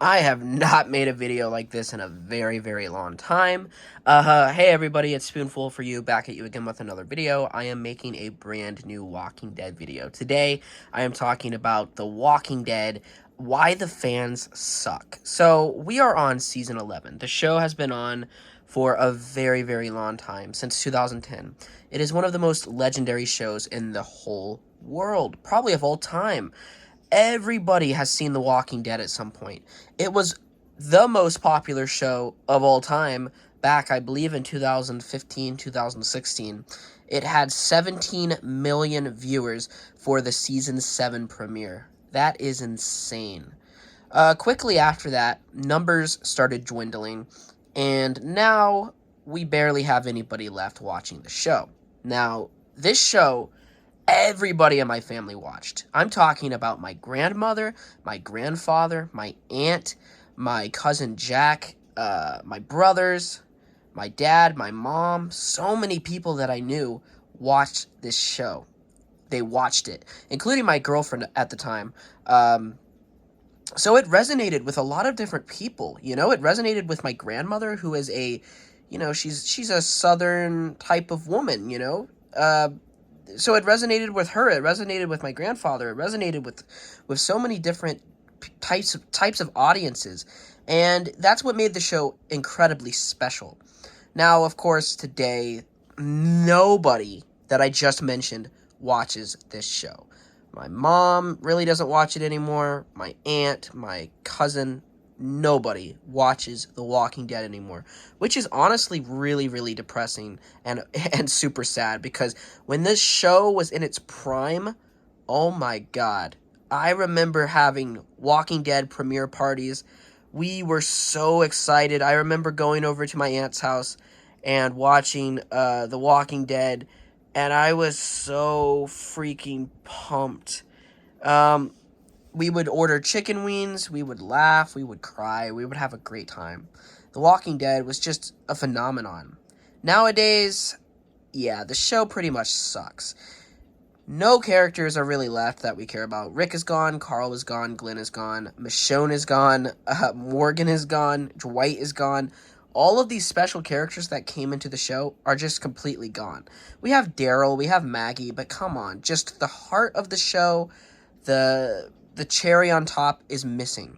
I have not made a video like this in a very, very long time. Hey everybody, it's Spoonful for you, back at you again with another video. I am making a brand new Walking Dead video. Today, I am talking about The Walking Dead, why the fans suck. So, we are on Season 11. The show has been on for a very, very long time, since 2010. It is one of the most legendary shows in the whole world, probably of all time. Everybody has seen The Walking Dead at some point. It was the most popular show of all time back, I believe, in 2015, 2016. It had 17 million viewers for the Season 7 premiere. That is insane. Quickly after that, numbers started dwindling, and now we barely have anybody left watching the show. Now, this show everybody in my family watched. I'm talking about my grandmother, my grandfather, my aunt, my cousin Jack, my brothers, my dad, my mom. So many people that I knew watched this show. They watched it, including my girlfriend at the time. So it resonated with a lot of different people. You know, it resonated with my grandmother, who is she's a southern type of woman, you know. So it resonated with her. It resonated with my grandfather. It resonated with so many different types of audiences, and that's what made the show incredibly special. Now, of course, today nobody that I just mentioned watches this show. My mom really doesn't watch it anymore. My aunt, my cousin, nobody watches The Walking Dead anymore, which is honestly really, really depressing and super sad, because when this show was in its prime, oh my god, I remember having Walking Dead premiere parties. We were so excited. I remember going over to my aunt's house and watching The Walking Dead, and I was so freaking pumped. We would order chicken wings, we would laugh, we would cry, we would have a great time. The Walking Dead was just a phenomenon. Nowadays, yeah, the show pretty much sucks. No characters are really left that we care about. Rick is gone, Carl is gone, Glenn is gone, Michonne is gone, Morgan is gone, Dwight is gone. All of these special characters that came into the show are just completely gone. We have Daryl, we have Maggie, but come on, just the heart of the show, the cherry on top is missing.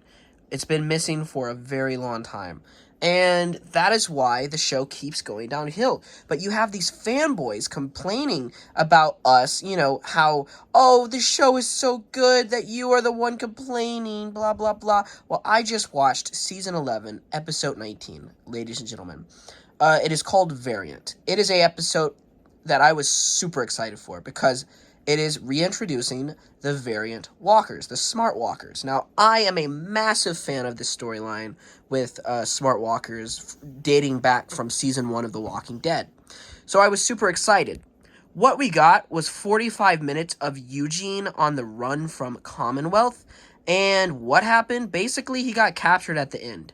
It's been missing for a very long time. And that is why the show keeps going downhill. But you have these fanboys complaining about us, you know, how, oh, the show is so good that you are the one complaining, blah, blah, blah. Well, I just watched Season 11, Episode 19, ladies and gentlemen. It is called Variant. It is an episode that I was super excited for, because it is reintroducing the variant walkers, the smart walkers. Now, I am a massive fan of this storyline with smart walkers dating back from Season 1 of The Walking Dead. So I was super excited. What we got was 45 minutes of Eugene on the run from Commonwealth. And what happened? Basically, he got captured at the end.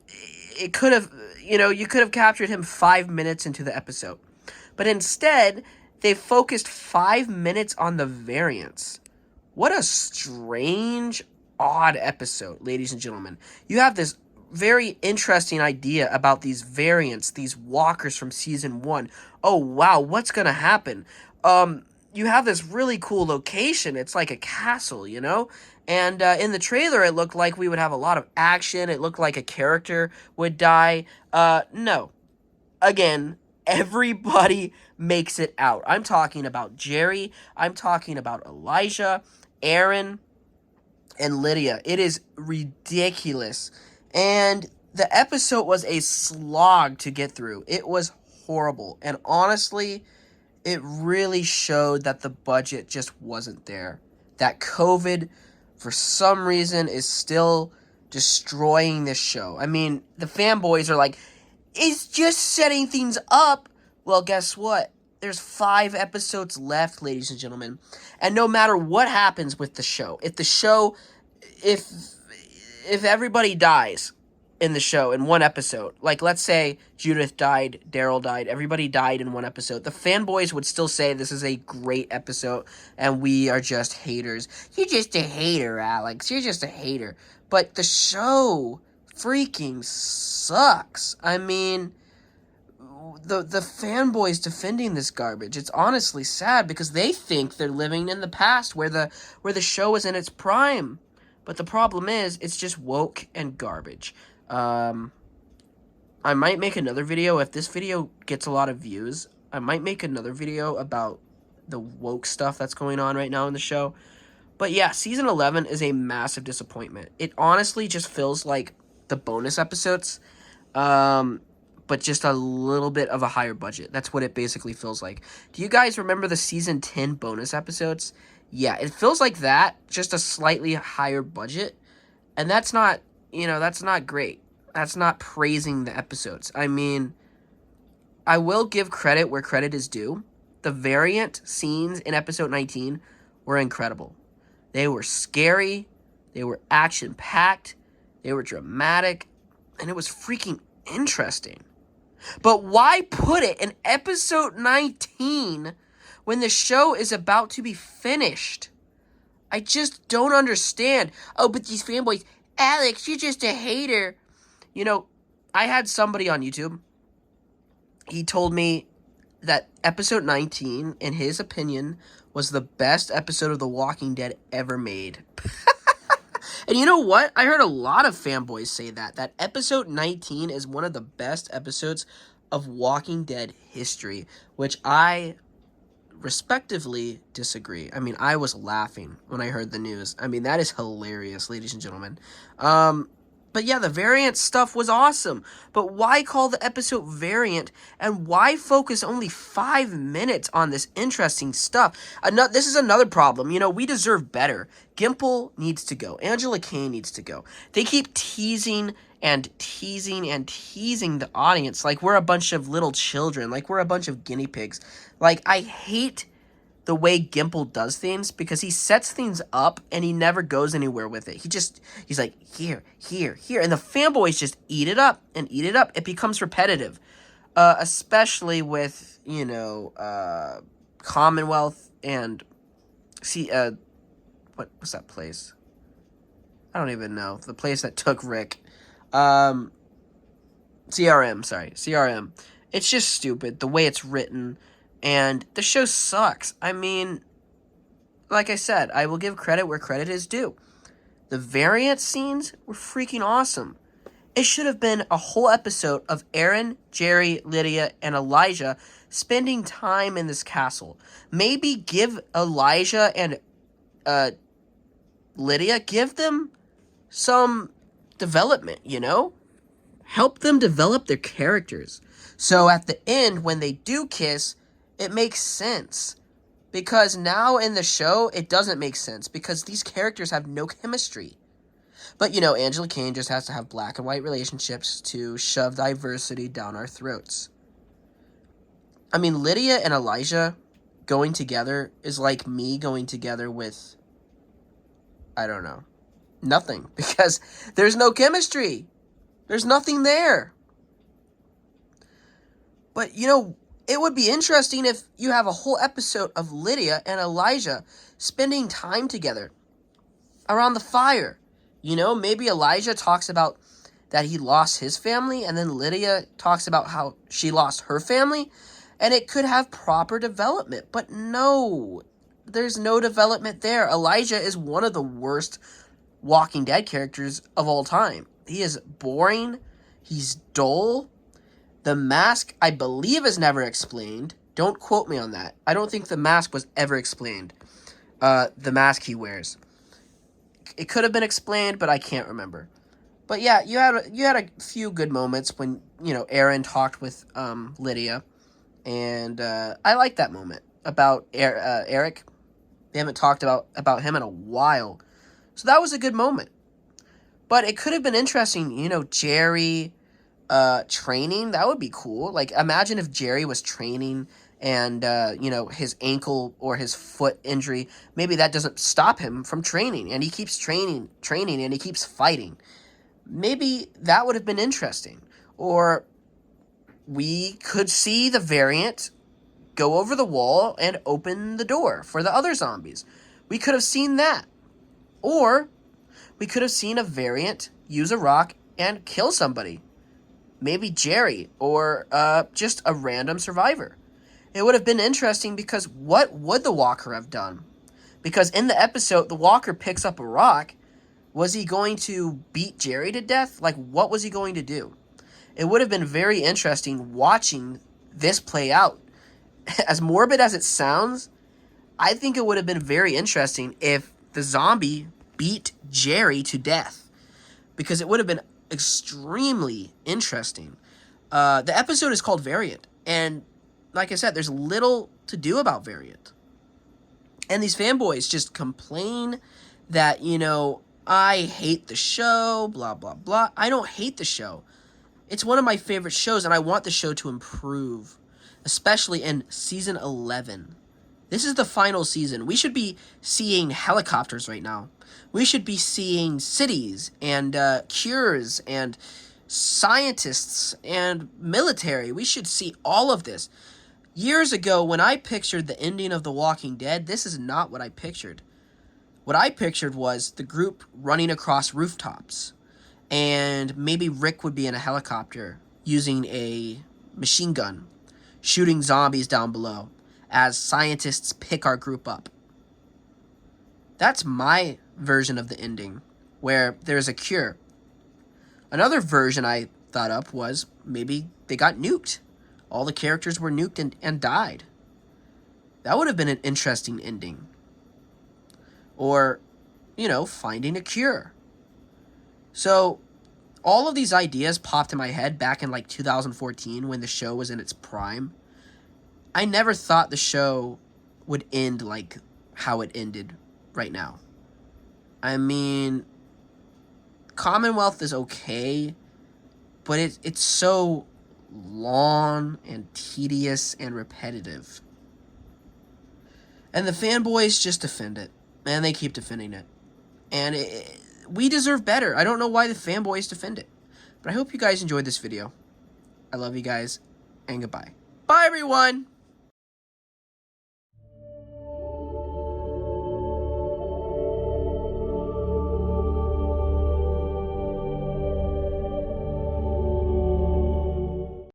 It could have, you could have captured him 5 minutes into the episode. But instead, they focused 5 minutes on the variants. What a strange, odd episode, ladies and gentlemen. You have this very interesting idea about these variants, these walkers from Season 1. Oh, wow, what's going to happen? You have this really cool location. It's like a castle, you know? And in the trailer, it looked like we would have a lot of action. It looked like a character would die. No. Again, everybody makes it out. I'm talking about Jerry. I'm talking about Elijah, Aaron, and Lydia. It is ridiculous. And the episode was a slog to get through. It was horrible. And honestly, it really showed that the budget just wasn't there. That COVID, for some reason, is still destroying this show. I mean, the fanboys are like, it's just setting things up. Well, guess what? There's 5 episodes left, ladies and gentlemen. And no matter what happens with the show, if everybody dies, in the show in one episode. Like, let's say Judith died, Daryl died, everybody died in one episode. The fanboys would still say this is a great episode, and we are just haters. You're just a hater, Alex. You're just a hater. But the show freaking sucks. I mean, the fanboys defending this garbage, it's honestly sad because they think they're living in the past where the show is in its prime. But the problem is, it's just woke and garbage. I might make another video. If this video gets a lot of views, I might make another video about the woke stuff that's going on right now in the show. But yeah, season 11 is a massive disappointment. It honestly just feels like the bonus episodes, but just a little bit of a higher budget. That's what it basically feels like. Do you guys remember the season 10 bonus episodes? Yeah, it feels like that, just a slightly higher budget. And that's not, that's not great. That's not praising the episodes. I mean, I will give credit where credit is due. The variant scenes in episode 19 were incredible. They were scary, they were action-packed, they were dramatic, and it was freaking interesting. But why put it in episode 19 when the show is about to be finished? I just don't understand. Oh, but these fanboys, Alex, you're just a hater. I had somebody on YouTube. He told me that episode 19, in his opinion, was the best episode of The Walking Dead ever made. And you know what? I heard a lot of fanboys say that episode 19 is one of the best episodes of Walking Dead history, which I respectively disagree. I mean, I was laughing when I heard the news. I mean, that is hilarious, ladies and gentlemen. But yeah, the variant stuff was awesome. But why call the episode variant? And why focus only 5 minutes on this interesting stuff? This is another problem. We deserve better. Gimple needs to go. Angela Kane needs to go. They keep teasing and teasing and teasing the audience like we're a bunch of little children, like we're a bunch of guinea pigs. Like, I hate the way Gimple does things because he sets things up and he never goes anywhere with it. He's like, here, and the fanboys just eat it up and eat it up. It becomes repetitive, especially with, Commonwealth and, what was that place? I don't even know. The place that took Rick. CRM. It's just stupid, the way it's written. And the show sucks. I mean, like I said, I will give credit where credit is due. The variant scenes were freaking awesome. It should have been a whole episode of Aaron, Jerry, Lydia, and Elijah spending time in this castle. Maybe give Elijah and Lydia, give them some development, Help them develop their characters. So at the end, when they do kiss, it makes sense. Because now in the show, it doesn't make sense. Because these characters have no chemistry. But, Angela Kane just has to have black and white relationships to shove diversity down our throats. I mean, Lydia and Elijah going together is like me going together with, I don't know, nothing. Because there's no chemistry. There's nothing there. But, it would be interesting if you have a whole episode of Lydia and Elijah spending time together around the fire. Maybe Elijah talks about that he lost his family, and then Lydia talks about how she lost her family, and it could have proper development. But no, there's no development there. Elijah is one of the worst Walking Dead characters of all time. He is boring. He's dull. The mask, I believe, is never explained. Don't quote me on that. I don't think the mask was ever explained. The mask he wears. It could have been explained, but I can't remember. But yeah, you had a few good moments when, Aaron talked with Lydia. And I like that moment about Eric. They haven't talked about him in a while. So that was a good moment. But it could have been interesting, Jerry training. That would be cool. Like, imagine if Jerry was training and, his ankle or his foot injury, maybe that doesn't stop him from training. And he keeps training, and he keeps fighting. Maybe that would have been interesting. Or we could see the variant go over the wall and open the door for the other zombies. We could have seen that. Or we could have seen a variant use a rock and kill somebody. Maybe Jerry, or just a random survivor. It would have been interesting because what would the walker have done? Because in the episode, the walker picks up a rock. Was he going to beat Jerry to death? Like, what was he going to do? It would have been very interesting watching this play out. As morbid as it sounds, I think it would have been very interesting if the zombie beat Jerry to death. Because it would have been extremely interesting. The episode is called Variant. And like I said, there's little to do about Variant. And these fanboys just complain that, I hate the show, blah, blah, blah. I don't hate the show. It's one of my favorite shows, and I want the show to improve, especially in Season 11. This is the final season. We should be seeing helicopters right now. We should be seeing cities and cures and scientists and military. We should see all of this. Years ago, when I pictured the ending of The Walking Dead, this is not what I pictured. What I pictured was the group running across rooftops, and maybe Rick would be in a helicopter using a machine gun, shooting zombies down below as scientists pick our group up. That's my version of the ending, where there's a cure. Another version I thought up was maybe they got nuked. All the characters were nuked and died. That would have been an interesting ending. Or, finding a cure. So, all of these ideas popped in my head back in 2014 when the show was in its prime. I never thought the show would end like how it ended right now. I mean, Commonwealth is okay, but it's so long and tedious and repetitive. And the fanboys just defend it. And they keep defending it. And we deserve better. I don't know why the fanboys defend it. But I hope you guys enjoyed this video. I love you guys. And goodbye. Bye, everyone!